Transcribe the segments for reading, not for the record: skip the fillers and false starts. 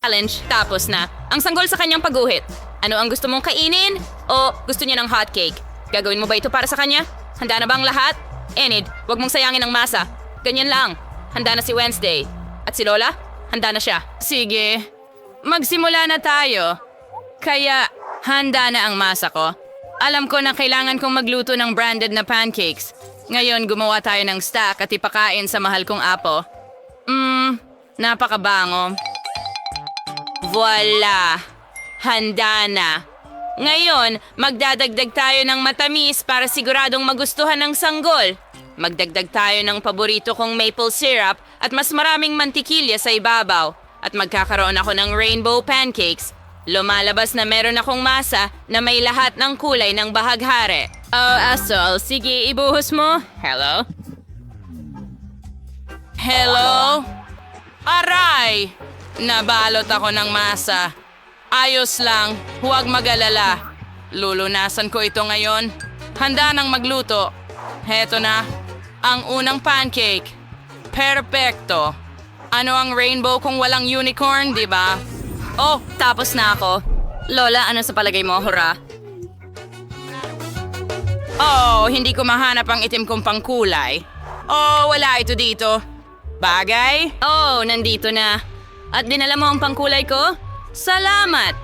Challenge, tapos na. Ang sanggol sa kanyang pagguhit. Ano ang gusto mong kainin? O gusto niya ng hotcake? Gagawin mo ba ito para sa kanya? Handa na ba ang lahat? Enid, wag mong sayangin ang masa. Ganyan lang. Handa na si Wednesday. At si Lola? Handa na siya. Sige. Magsimula na tayo. Kaya, handa na ang masa ko. Alam ko na kailangan kong magluto ng branded na pancakes. Ngayon, gumawa tayo ng stack at ipakain sa mahal kong apo. Napakabango. Voila! Handa na. Ngayon, magdadagdag tayo ng matamis para siguradong magustuhan ng sanggol. Magdagdag tayo ng paborito kong maple syrup at mas maraming mantikilya sa ibabaw. At magkakaroon ako ng rainbow pancakes. Lumalabas na meron akong masa na may lahat ng kulay ng bahaghari. Oh, Asol, sige, ibuhos mo. Hello? Hello? Aray! Nabalot ako ng masa. Ayos lang, huwag mag-alala. Lulunasan ko ito ngayon. Handa nang magluto. Heto na, ang unang pancake. Perpekto. Ano ang rainbow kung walang unicorn, di ba? Oh, tapos na ako. Lola, ano sa palagay mo, hurra? Oh, hindi ko mahanap ang itim kong pangkulay. Oh, wala ito dito. Bagay? Oh, nandito na. At dinala mo ang pangkulay ko? Salamat!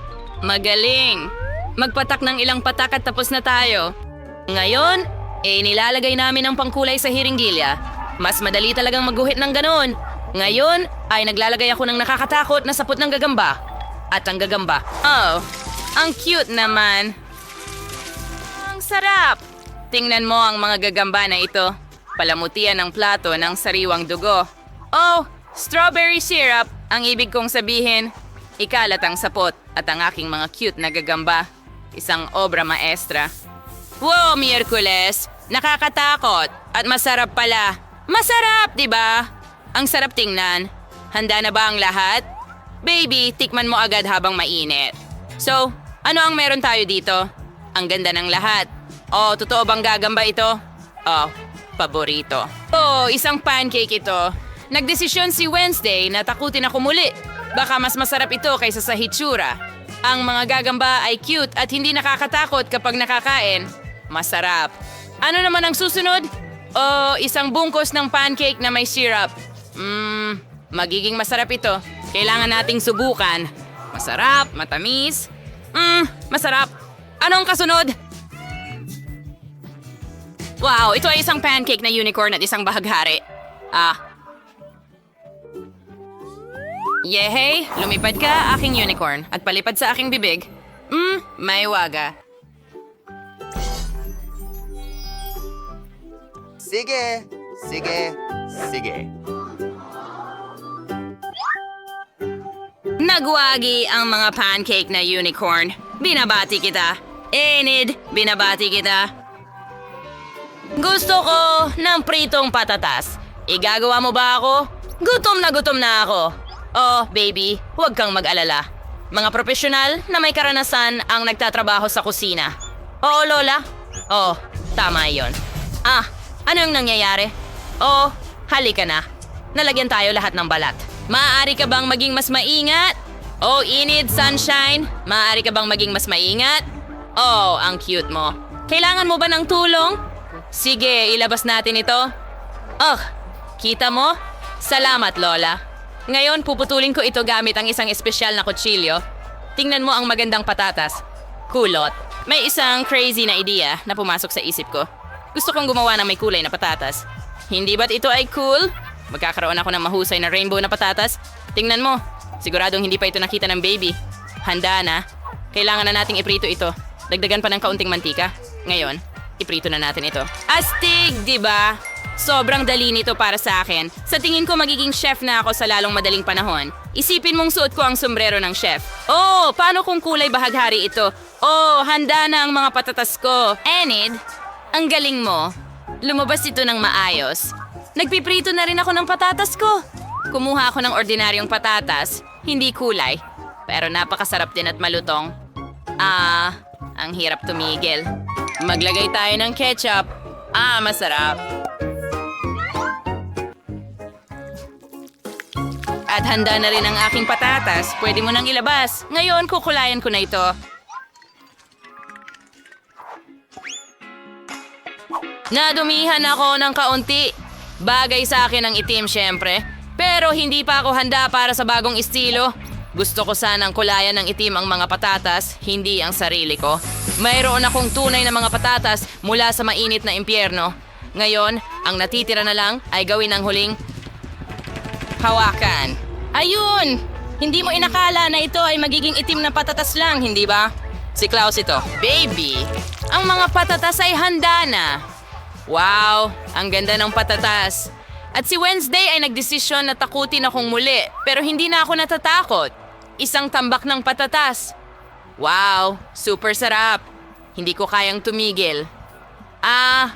Magaling! Magpatak ng ilang patak at tapos na tayo. Ngayon, nilalagay namin ang pangkulay sa hiringgilya. Mas madali talagang magguhit ng ganon. Ngayon, ay naglalagay ako ng nakakatakot na sapot ng gagamba. At ang gagamba. Oh, ang cute naman. Ang sarap! Tingnan mo ang mga gagamba na ito. Palamutian ng plato ng sariwang dugo. Oh, strawberry syrup, ang ibig kong sabihin. Ikalat ang sapot at ang aking mga cute na gagamba. Isang obra maestra. Wow, Miyerkules! Nakakatakot at masarap pala. Masarap, di ba? Ang sarap tingnan. Handa na ba ang lahat? Baby, tikman mo agad habang mainit. So, ano ang meron tayo dito? Ang ganda ng lahat. Oh, totoo bang gagamba ito? Oh, paborito. Oh, isang pancake ito. Nagdesisyon si Wednesday na takutin ako muli. Baka mas masarap ito kaysa sa hitsura. Ang mga gagamba ay cute at hindi nakakatakot kapag nakakain. Masarap. Ano naman ang susunod? Oh, isang bungkos ng pancake na may syrup. Magiging masarap ito. Kailangan nating subukan. Masarap, matamis. Masarap. Anong kasunod? Wow, ito ay isang pancake na unicorn at isang bahaghari. Yehey, lumipad ka, aking unicorn, at palipad sa aking bibig. May waga. Sige, sige, sige. Nagwagi ang mga pancake na unicorn. Binabati kita. Enid, binabati kita. Gusto ko ng pritong patatas. Igagawa mo ba ako? Gutom na ako. Oh, baby, huwag kang mag-alala. Mga profesional na may karanasan ang nagtatrabaho sa kusina. Oo, Lola. Oh, tama yon. Ano yung nangyayari? Oh, halika na. Nalagyan tayo lahat ng balat. Maaari ka bang maging mas maingat? Oh, Enid, Sunshine, maaari ka bang maging mas maingat? Oh, ang cute mo. Kailangan mo ba ng tulong? Sige, ilabas natin ito. Oh, kita mo? Salamat, Lola. Ngayon, puputulin ko ito gamit ang isang espesyal na kutsilyo. Tingnan mo ang magandang patatas. Kulot. May isang crazy na ideya na pumasok sa isip ko. Gusto kong gumawa ng may kulay na patatas. Hindi ba't ito ay cool? Magkakaroon ako ng mahusay na rainbow na patatas. Tingnan mo. Siguradong hindi pa ito nakita ng baby. Handa na. Kailangan na nating iprito ito. Dagdagan pa ng kaunting mantika. Ngayon, iprito na natin ito. Astig, di ba? Sobrang dali nito para sa akin. Sa tingin ko magiging chef na ako sa lalong madaling panahon. Isipin mong suot ko ang sombrero ng chef. Oh, paano kung kulay bahaghari ito? Oh, handa na ang mga patatas ko. Enid, ang galing mo. Lumabas ito ng maayos. Nagpiprito na rin ako ng patatas ko. Kumuha ako ng ordinaryong patatas, hindi kulay. Pero napakasarap din at malutong. Ang hirap tumigil. Maglagay tayo ng ketchup. Masarap. At handa na rin ang aking patatas. Pwede mo nang ilabas. Ngayon, kukulayan ko na ito. Nadumihan ako ng kaunti. Bagay sa akin ang itim, syempre. Pero hindi pa ako handa para sa bagong estilo. Gusto ko sanang kulayan ng itim ang mga patatas, hindi ang sarili ko. Mayroon akong tunay na mga patatas mula sa mainit na impyerno. Ngayon, ang natitira na lang ay gawin ang huling hawakan. Ayun! Hindi mo inakala na ito ay magiging itim na patatas lang, hindi ba? Si Klaus ito. Baby, ang mga patatas ay handa na. Wow, ang ganda ng patatas. At si Wednesday ay nagdesisyon na takutin akong muli, pero hindi na ako natatakot. Isang tambak ng patatas. Wow, super sarap. Hindi ko kayang tumigil. At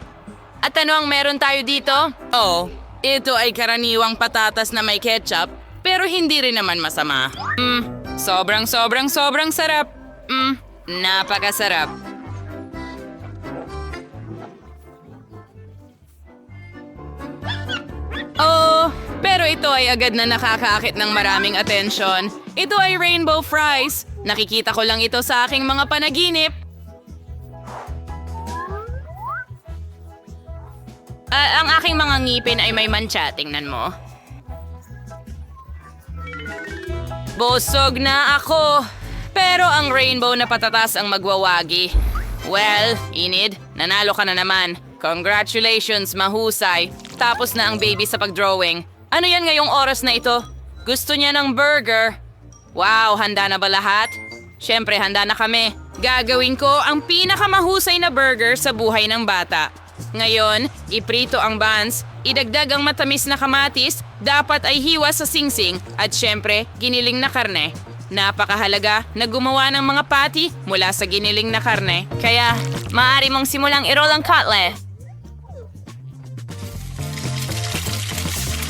ano ang meron tayo dito? Oh, ito ay karaniwang patatas na may ketchup, pero hindi rin naman masama. Sobrang sarap. Napakasarap. Oh, pero ito ay agad na nakakaakit ng maraming atensyon. Ito ay rainbow fries. Nakikita ko lang ito sa aking mga panaginip. Ang aking mga ngipin ay may mantsa, tingnan mo. Busog na ako. Pero ang rainbow na patatas ang magwawagi. Well, Enid, nanalo ka na naman. Congratulations, mahusay. Tapos na ang baby sa pagdrawing. Ano yan ngayong oras na ito? Gusto niya ng burger. Wow, handa na ba lahat? Siyempre, handa na kami. Gagawin ko ang pinakamahusay na burger sa buhay ng bata. Ngayon, iprito ang buns, idagdag ang matamis na kamatis, dapat ay hiwa sa singsing, at siyempre, giniling na karne. Napakahalaga na gumawa ng mga patty mula sa giniling na karne. Kaya, maaari mong simulang i-roll ang cutlet.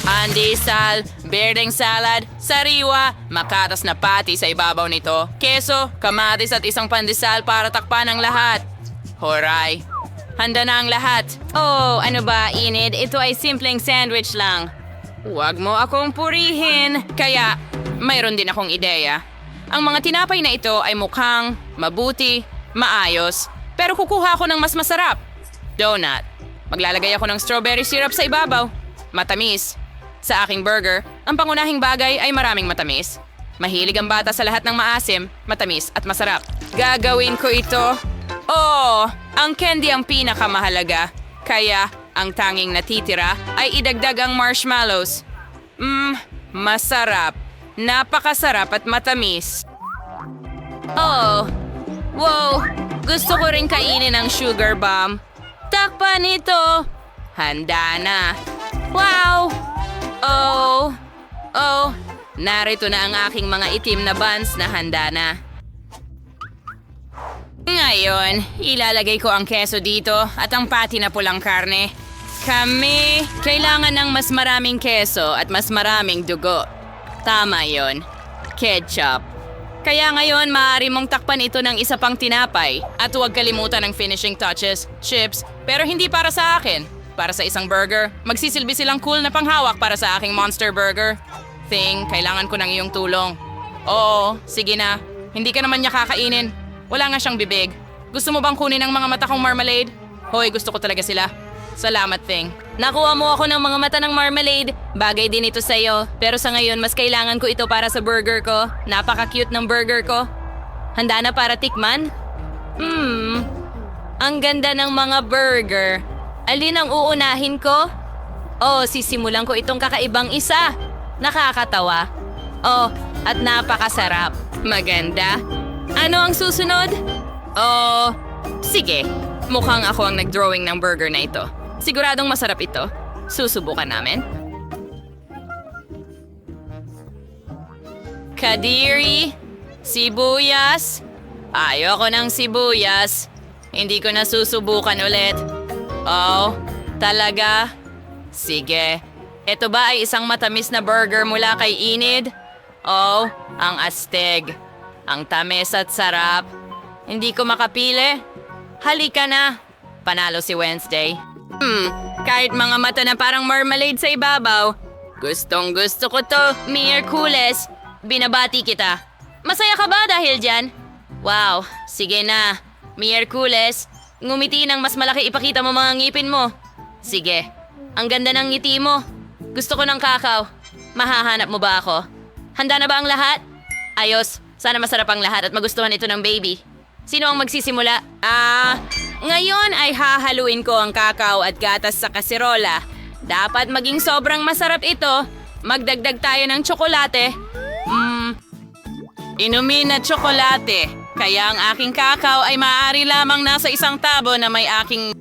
Pandesal, berdeng salad, sariwa, makatas na patty sa ibabaw nito, keso, kamatis at isang pandesal para takpan ang lahat. Horay! Handa na ang lahat. Oh, ano ba, Enid? Ito ay simpleng sandwich lang. Huwag mo akong purihin. Kaya, mayroon din akong ideya. Ang mga tinapay na ito ay mukhang mabuti, maayos, pero kukuha ako ng mas masarap. Donut. Maglalagay ako ng strawberry syrup sa ibabaw. Matamis. Sa aking burger, ang pangunahing bagay ay maraming matamis. Mahilig ang bata sa lahat ng maasim, matamis at masarap. Gagawin ko ito. Oh, ang candy ang pinakamahalaga. Kaya, ang tanging natitira ay idagdag ang marshmallows. Masarap. Napakasarap at matamis. Oh, wow. Gusto ko rin kainin ang sugar bomb. Takpan ito. Handa na. Wow. Oh. Narito na ang aking mga itim na buns na handa na. Ngayon, ilalagay ko ang keso dito at ang patty na pulang karne. Kami, kailangan ng mas maraming keso at mas maraming dugo. Tama yon. Ketchup. Kaya ngayon, maaari mong takpan ito ng isa pang tinapay. At huwag kalimutan ng finishing touches, chips, pero hindi para sa akin. Para sa isang burger, magsisilbi silang cool na panghawak para sa aking monster burger. Thing, kailangan ko ng iyong tulong. Oo, sige na. Hindi ka naman niya kakainin. Wala nga siyang bibig. Gusto mo bang kunin ang mga mata kong marmalade? Hoy, gusto ko talaga sila. Salamat, Thing. Nakuha mo ako ng mga mata ng marmalade. Bagay din ito sa'yo. Pero sa ngayon, mas kailangan ko ito para sa burger ko. Napaka-cute ng burger ko. Handa na para tikman? Ang ganda ng mga burger. Alin ang uunahin ko? Oh, sisimulan ko itong kakaibang isa. Nakakatawa. Oh, at napakasarap. Maganda. Ano ang susunod? Oh, sige. Mukhang ako ang nag-drawing ng burger na ito. Siguradong masarap ito. Susubukan namin. Kadiri, sibuyas. Ayoko ng sibuyas. Hindi ko na susubukan ulit. Oh, talaga? Sige. Ito ba ay isang matamis na burger mula kay Enid? Oh, ang astig. Ang tamis at sarap. Hindi ko makapili. Halika na. Panalo si Wednesday. Kahit mga mata na parang marmalade sa ibabaw. Gustong gusto ko to, Miyerkules. Binabati kita. Masaya ka ba dahil dyan? Wow, sige na. Miyerkules, ngumiti ng mas malaki, ipakita mo mga ngipin mo. Sige, ang ganda ng ngiti mo. Gusto ko ng kakao. Mahahanap mo ba ako? Handa na ba ang lahat? Ayos, sana masarap ang lahat at magustuhan ito ng baby. Sino ang magsisimula? Ngayon ay hahaluin ko ang kakao at gatas sa kaserola. Dapat maging sobrang masarap ito. Magdagdag tayo ng tsokolate. Inumin na tsokolate. Kaya ang aking kakao ay maaari lamang nasa isang tabo na may aking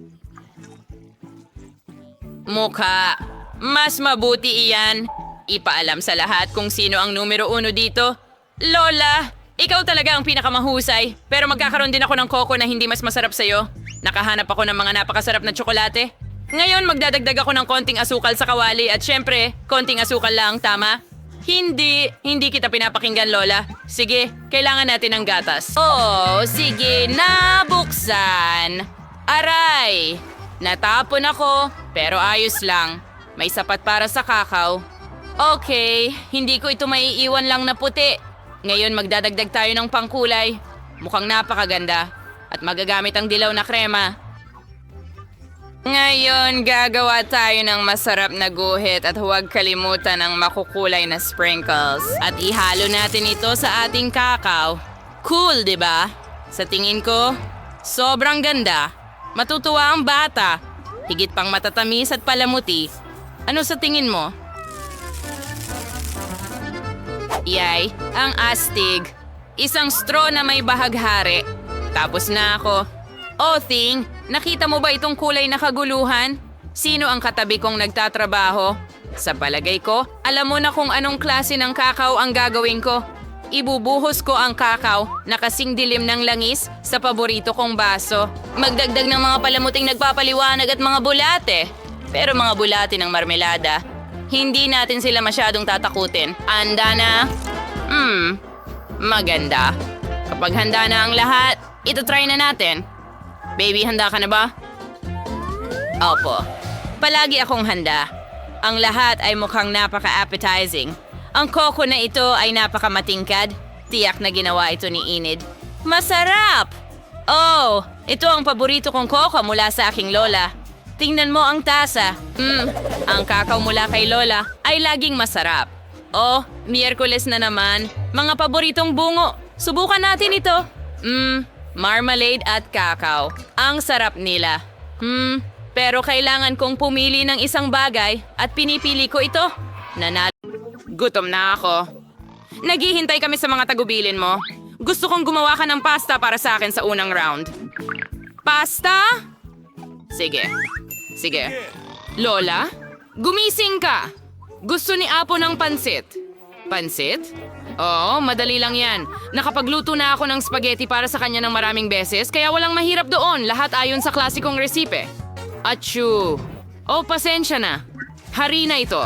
mukha. Mas mabuti iyan. Ipaalam sa lahat kung sino ang numero 1 dito. Lola, ikaw talaga ang pinakamahusay. Pero magkakaroon din ako ng coco na hindi mas masarap sa'yo. Nakahanap ako ng mga napakasarap na tsokolate. Ngayon magdadagdag ako ng konting asukal sa kawali at syempre, konting asukal lang, tama? Hindi kita pinapakinggan, Lola. Sige, kailangan natin ng gatas. Oh, sige, nabuksan. Aray! Natapon ako, pero ayos lang. May sapat para sa kakao. Okay, hindi ko ito maiiwan lang na puti. Ngayon magdadagdag tayo ng pangkulay. Mukhang napakaganda. At magagamit ang dilaw na krema. Ngayon, gagawa tayo ng masarap na guhit at huwag kalimutan ang makukulay na sprinkles. At ihalo natin ito sa ating kakao. Cool, di ba? Sa tingin ko, sobrang ganda. Matutuwa ang bata. Higit pang matatamis at palamuti. Ano sa tingin mo? Yay, ang astig. Isang straw na may bahaghari. Tapos na ako. Oh, Thing, nakita mo ba itong kulay na kaguluhan? Sino ang katabi kong nagtatrabaho? Sa palagay ko, alam mo na kung anong klase ng kakao ang gagawin ko. Ibubuhos ko ang kakao na kasing dilim ng langis sa paborito kong baso. Magdagdag ng mga palamuting nagpapaliwanag at mga bulate. Pero mga bulate ng marmelada. Hindi natin sila masyadong tatakutin. Anda na? Maganda. Kapag handa na ang lahat, ito try na natin. Baby, handa ka na ba? Opo. Palagi akong handa. Ang lahat ay mukhang napaka-appetizing. Ang coco na ito ay napaka-matingkad. Tiyak na ginawa ito ni Enid. Masarap! Oh, ito ang paborito kong coco mula sa aking lola. Tingnan mo ang tasa. Ang kakao mula kay Lola ay laging masarap. Oh, Miyerkules na naman. Mga paboritong bungo. Subukan natin ito. Marmalade at kakao. Ang sarap nila. Pero kailangan kong pumili ng isang bagay at pinipili ko ito. Gutom na ako. Naghihintay kami sa mga tagubilin mo. Gusto kong gumawa ka ng pasta para sa akin sa unang round. Pasta? Sige. Lola, gumising ka. Gusto ni Apo ng pansit. Pansit? Oo, madali lang yan. Nakapagluto na ako ng spaghetti para sa kanya ng maraming beses, kaya walang mahirap doon. Lahat ayon sa klasikong resipe. Achoo. Oh, pasensya na. Harina ito.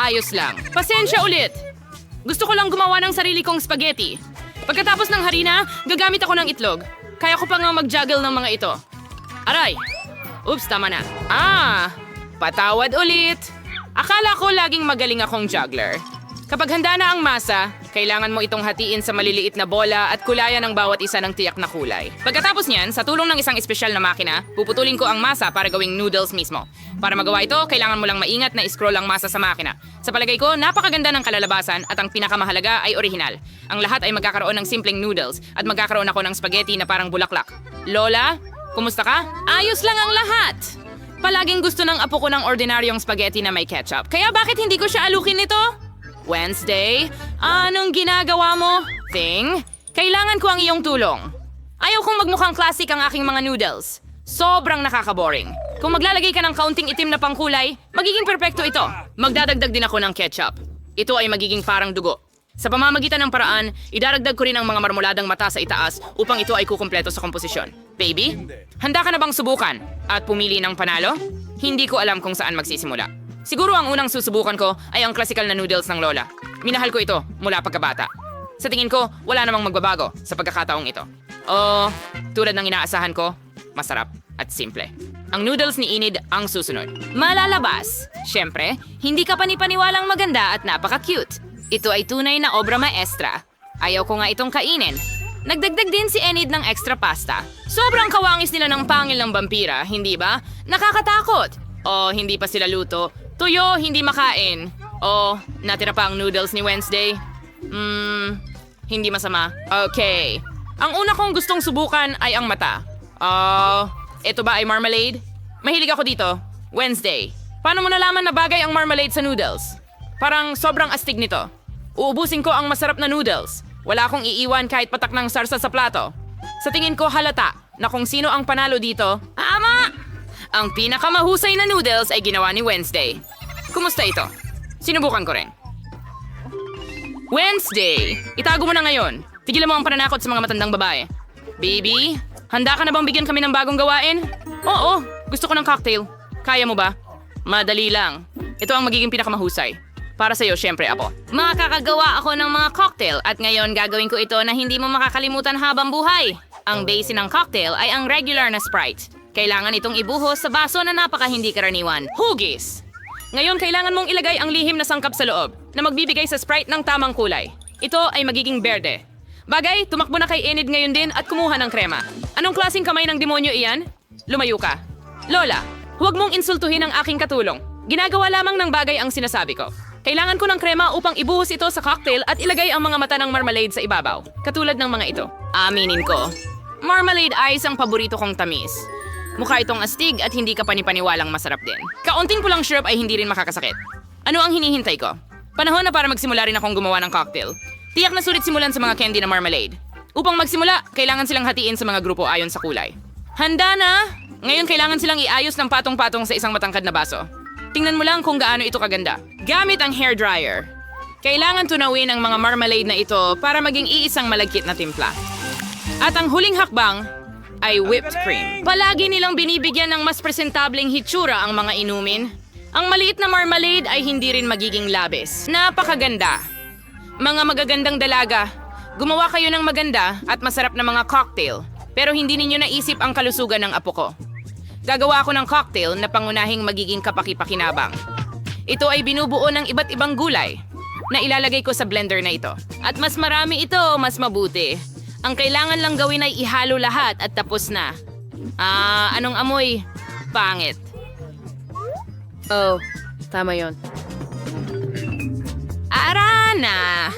Ayos lang. Pasensya ulit. Gusto ko lang gumawa ng sarili kong spaghetti. Pagkatapos ng harina, gagamit ako ng itlog. Kaya ko pa nga mag-juggle ng mga ito. Aray! Oops, tama na. Patawad ulit. Akala ko laging magaling akong juggler. Kapag handa na ang masa, kailangan mo itong hatiin sa maliliit na bola at kulayan ng bawat isa ng tiyak na kulay. Pagkatapos niyan, sa tulong ng isang espesyal na makina, puputulin ko ang masa para gawing noodles mismo. Para magawa ito, kailangan mo lang maingat na i-scroll ang masa sa makina. Sa palagay ko, napakaganda ng kalalabasan at ang pinakamahalaga ay orihinal. Ang lahat ay magkakaroon ng simpleng noodles at magkakaroon ako ng spaghetti na parang bulaklak. Lola, kumusta ka? Ayos lang ang lahat! Palaging gusto ng apo ko ng ordinaryong spaghetti na may ketchup. Kaya bakit hindi ko siya alukin nito? Wednesday? Anong ginagawa mo? Thing? Kailangan ko ang iyong tulong. Ayaw kong magmukhang classic ang aking mga noodles. Sobrang nakaka-boring. Kung maglalagay ka ng kaunting itim na pangkulay, magiging perpekto ito. Magdadagdag din ako ng ketchup. Ito ay magiging parang dugo. Sa pamamagitan ng paraan, idaragdag ko rin ang mga marmoladang mata sa itaas upang ito ay kukumpleto sa komposisyon. Baby, handa ka na bang subukan at pumili ng panalo? Hindi ko alam kung saan magsisimula. Siguro ang unang susubukan ko ay ang klasikal na noodles ng Lola. Minahal ko ito mula pagkabata. Sa tingin ko, wala namang magbabago sa pagkakataong ito. Oh, tulad ng inaasahan ko, masarap at simple. Ang noodles ni Enid ang susunod. Malalabas. Siyempre, hindi ka panipaniwalang maganda at napaka-cute. Ito ay tunay na obra maestra. Ayaw ko nga itong kainin. Nagdagdag din si Enid ng extra pasta. Sobrang kawangis nila ng pangil ng vampira, hindi ba? Nakakatakot. O, hindi pa sila luto. Tuyo, hindi makain. O, natira pa ang noodles ni Wednesday. Hindi masama. Okay. Ang una kong gustong subukan ay ang mata. Ito ba ay marmalade? Mahilig ako dito. Wednesday. Paano mo nalaman na bagay ang marmalade sa noodles? Parang sobrang astig nito. Uubusin ko ang masarap na noodles. Wala akong iiwan kahit patak ng sarsa sa plato. Sa tingin ko halata na kung sino ang panalo dito. Ama! Ang pinakamahusay na noodles ay ginawa ni Wednesday. Kumusta ito? Sinubukan ko rin. Wednesday! Itago mo na ngayon. Tigilan mo ang pananakot sa mga matandang babae. Baby, handa ka na bang bigyan kami ng bagong gawain? Oo, gusto ko ng cocktail. Kaya mo ba? Madali lang. Ito ang magiging pinakamahusay. Para sa'yo, syempre, Apo. Makakagawa ako ng mga cocktail at ngayon gagawin ko ito na hindi mo makakalimutan habang buhay. Ang base ng cocktail ay ang regular na Sprite. Kailangan itong ibuhos sa baso na napaka hindi karaniwan. Hugis! Ngayon, kailangan mong ilagay ang lihim na sangkap sa loob na magbibigay sa Sprite ng tamang kulay. Ito ay magiging berde. Bagay, tumakbo na kay Enid ngayon din at kumuha ng krema. Anong klaseng kamay ng demonyo iyan? Lumayo ka. Lola, huwag mong insultuhin ang aking katulong. Ginagawa lamang ng bagay ang sinasabi ko. Kailangan ko ng krema upang ibuhos ito sa cocktail at ilagay ang mga mata ng marmalade sa ibabaw. Katulad ng mga ito. Aminin ko. Marmalade ice ang paborito kong tamis. Mukha itong astig at hindi ka panipaniwalang masarap din. Kaunting pulang syrup ay hindi rin makakasakit. Ano ang hinihintay ko? Panahon na para magsimula rin akong gumawa ng cocktail. Tiyak na sulit simulan sa mga candy na marmalade. Upang magsimula, kailangan silang hatiin sa mga grupo ayon sa kulay. Handa na! Ngayon kailangan silang iayos ng patong-patong sa isang matangkad na baso. Tingnan mo lang kung gaano ito kaganda. Gamit ang hairdryer. Kailangan tunawin ang mga marmalade na ito para maging iisang malagkit na timpla. At ang huling hakbang ay whipped cream. Palagi nilang binibigyan ng mas presentableng hitsura ang mga inumin. Ang maliit na marmalade ay hindi rin magiging labis. Napakaganda. Mga magagandang dalaga, gumawa kayo ng maganda at masarap na mga cocktail. Pero hindi ninyo naisip ang kalusugan ng apo ko. Gagawa ako ng cocktail na pangunahing magiging kapaki-pakinabang. Ito ay binubuo ng iba't ibang gulay na ilalagay ko sa blender na ito. At mas marami ito, mas mabuti. Ang kailangan lang gawin ay ihalo lahat at tapos na. Anong amoy? Pangit. Oh, tama yon. Arana!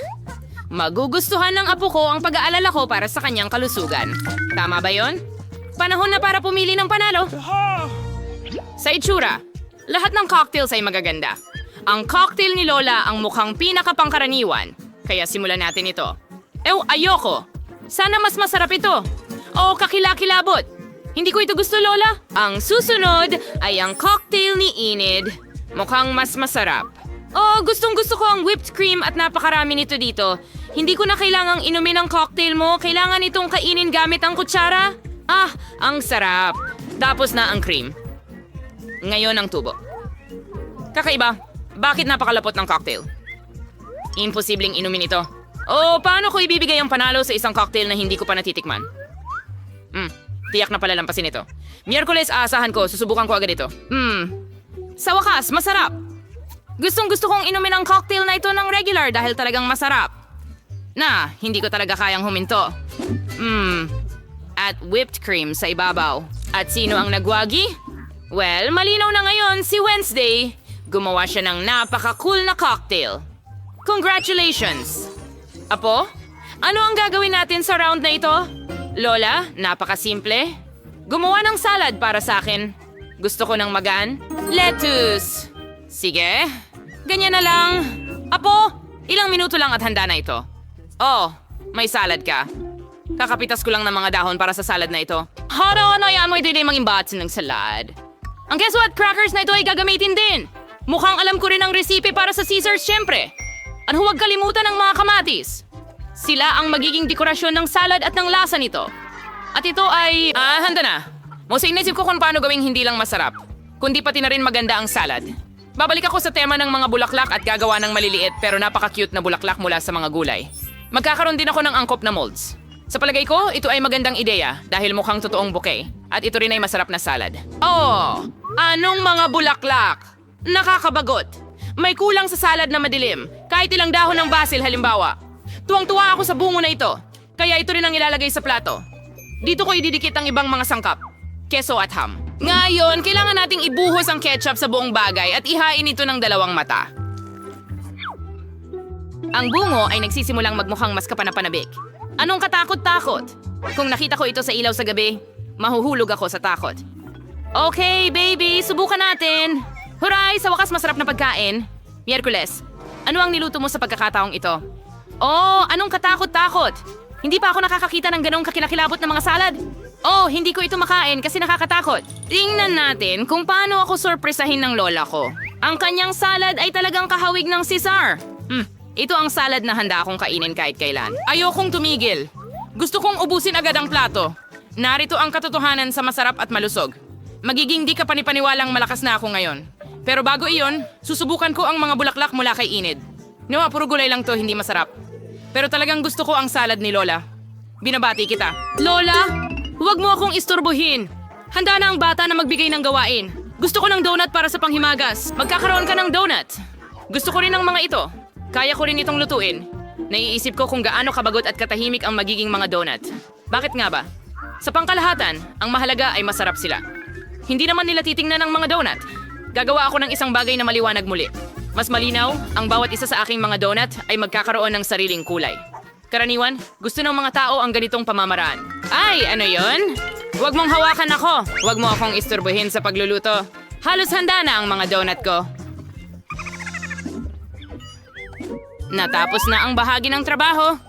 Magugustuhan ng apo ko ang pag-aalala ko para sa kanyang kalusugan. Tama ba yon? Panahon na para pumili ng panalo. Sa itsura, lahat ng cocktails ay magaganda. Ang cocktail ni Lola ang mukhang pinakapangkaraniwan. Kaya simulan natin ito. Ayoko. Sana mas masarap ito. O kakilakilabot. Hindi ko ito gusto, Lola. Ang susunod ay ang cocktail ni Enid. Mukhang mas masarap. Gustong-gusto ko ang whipped cream at napakarami nito dito. Hindi ko na kailangang inumin ang cocktail mo. Kailangan itong kainin gamit ang kutsara. Ang sarap. Tapos na ang cream. Ngayon ang tubo. Kakaiba, bakit napakalapot ng cocktail? Imposibleng inumin ito. Paano ko ibibigay ang panalo sa isang cocktail na hindi ko pa natitikman? Tiyak na palalampasin ito. Miyerkules, aasahan ko. Susubukan ko agad ito. Sa wakas, masarap. Gustong-gusto kong inumin ang cocktail na ito ng regular dahil talagang masarap. Hindi ko talaga kayang huminto. At whipped cream sa ibabaw. At sino ang nagwagi? Well, malinaw na ngayon si Wednesday. Gumawa siya ng napaka-cool na cocktail. Congratulations! Apo, ano ang gagawin natin sa round na ito? Lola, napaka-simple. Gumawa ng salad para sa akin. Gusto ko ng magaan. Lettuce! Sige, ganyan na lang. Apo, ilang minuto lang at handa na ito. May salad ka. Kakapitas ko lang ng mga dahon para sa salad na ito. Yan mo ito yung mga imbatsin ng salad. Ang guess what? Crackers na ito ay gagamitin din. Mukhang alam ko rin ang resipe para sa Caesars, syempre. At huwag kalimutan ng mga kamatis. Sila ang magiging dekorasyon ng salad at ng lasa nito. At ito ay... handa na. Mo sa inisip ko kung paano gawing hindi lang masarap, kundi pati na rin maganda ang salad. Babalik ako sa tema ng mga bulaklak at gagawa ng maliliit pero napaka-cute na bulaklak mula sa mga gulay. Magkakaroon din ako ng angkop na molds. Sa palagay ko, ito ay magandang ideya dahil mukhang totoong bouquet. At ito rin ay masarap na salad. Oh, anong mga bulaklak? Nakakabagot. May kulang sa salad na madilim. Kahit ilang dahon ng basil halimbawa. Tuwang-tuwa ako sa bungo na ito. Kaya ito rin ang ilalagay sa plato. Dito ko ididikit ang ibang mga sangkap. Keso at ham. Ngayon, kailangan nating ibuhos ang ketchup sa buong bagay at ihain ito ng dalawang mata. Ang bungo ay nagsisimulang magmukhang mas kapanapanabik. Anong katakot-takot? Kung nakita ko ito sa ilaw sa gabi, mahuhulog ako sa takot. Okay, baby, subukan natin. Huray, sa wakas masarap na pagkain. Miyerkules, ano ang niluto mo sa pagkakataong ito? Oh, anong katakot-takot? Hindi pa ako nakakakita ng ganong kakilakilabot na mga salad. Oh, hindi ko ito makain kasi nakakatakot. Tingnan natin kung paano ako sorpresahin ng lola ko. Ang kanyang salad ay talagang kahawig ng Cesar. Ito ang salad na handa akong kainin kahit kailan. Ayokong tumigil. Gusto kong ubusin agad ang plato. Narito ang katotohanan sa masarap at malusog. Magiging di ka panipaniwalang malakas na ako ngayon. Pero bago iyon, susubukan ko ang mga bulaklak mula kay Enid. No, puro gulay lang to, hindi masarap. Pero talagang gusto ko ang salad ni Lola. Binabati kita. Lola, huwag mo akong istorbohin. Handa na ang bata na magbigay ng gawain. Gusto ko ng donut para sa panghimagas. Magkakaroon ka ng donut. Gusto ko rin ng mga ito. Kaya ko rin itong lutuin. Naiisip ko kung gaano kabagot at katahimik ang magiging mga donut. Bakit nga ba? Sa pangkalahatan, ang mahalaga ay masarap sila. Hindi naman nila titingnan ang mga donut. Gagawa ako ng isang bagay na maliwanag muli. Mas malinaw, ang bawat isa sa aking mga donut ay magkakaroon ng sariling kulay. Karaniwan, gusto ng mga tao ang ganitong pamamaraan. Ay, ano yon? Huwag mong hawakan ako. Huwag mo akong isturbuhin sa pagluluto. Halos handa na ang mga donut ko. Natapos na ang bahagi ng trabaho.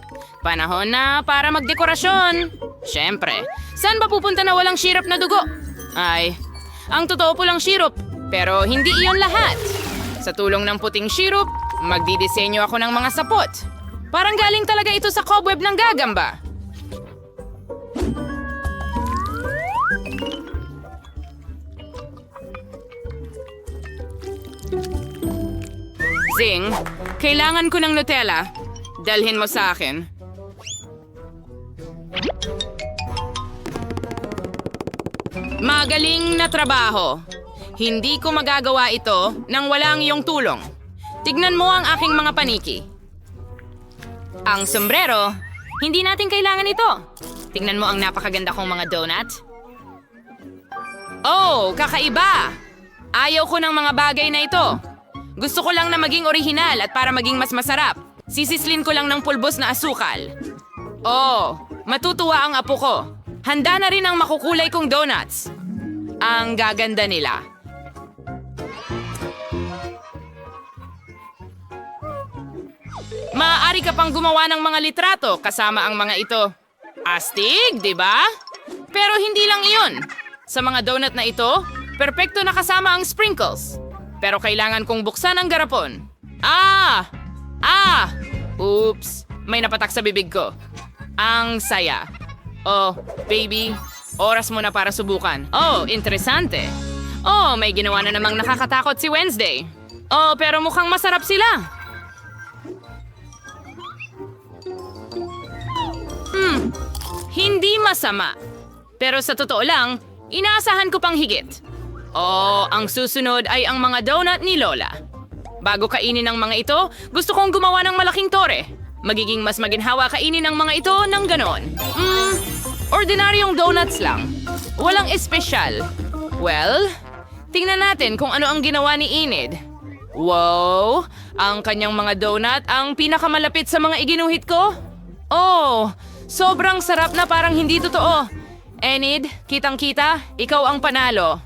Panahon na para magdekorasyon. Siyempre, saan ba pupunta na walang syrup na dugo? Ay, ang totoo po lang syrup, pero hindi iyon lahat. Sa tulong ng puting syrup, magdidisenyo ako ng mga sapot. Parang galing talaga ito sa cobweb ng gagamba. Zing, kailangan ko ng Nutella. Dalhin mo sa akin. Magaling na trabaho. Hindi ko magagawa ito nang walang iyong tulong. Tignan mo ang aking mga paniki. Ang sombrero, hindi natin kailangan ito. Tignan mo ang napakaganda kong mga donut. Oh, kakaiba! Ayaw ko ng mga bagay na ito. Gusto ko lang na maging orihinal at para maging mas masarap. Sisislin ko lang ng pulbos na asukal. Oh, matutuwa ang apo ko. Handa na rin ang makukulay kong donuts. Ang gaganda nila. Maaari ka pang gumawa ng mga litrato kasama ang mga ito. Astig, di ba? Pero hindi lang iyon. Sa mga donut na ito, perpekto na kasama ang sprinkles. Pero kailangan kong buksan ang garapon. Oops, may napatak sa bibig ko. Ang saya. Oh, baby, oras mo na para subukan. Oh, interesante. Oh, may ginawa na namang nakakatakot si Wednesday. Oh, pero mukhang masarap sila. Hindi masama. Pero sa totoo lang, inaasahan ko pang higit. Oh, ang susunod ay ang mga donut ni Lola. Bago kainin ang mga ito, gusto kong gumawa ng malaking tore. Magiging mas maginhawa kainin ang mga ito ng ganon. Ordinaryong donuts lang. Walang espesyal. Well, tingnan natin kung ano ang ginawa ni Enid. Wow! Ang kanyang mga donut ang pinakamalapit sa mga iginuhit ko. Oh, sobrang sarap na parang hindi totoo. Enid, kitang-kita, ikaw ang panalo.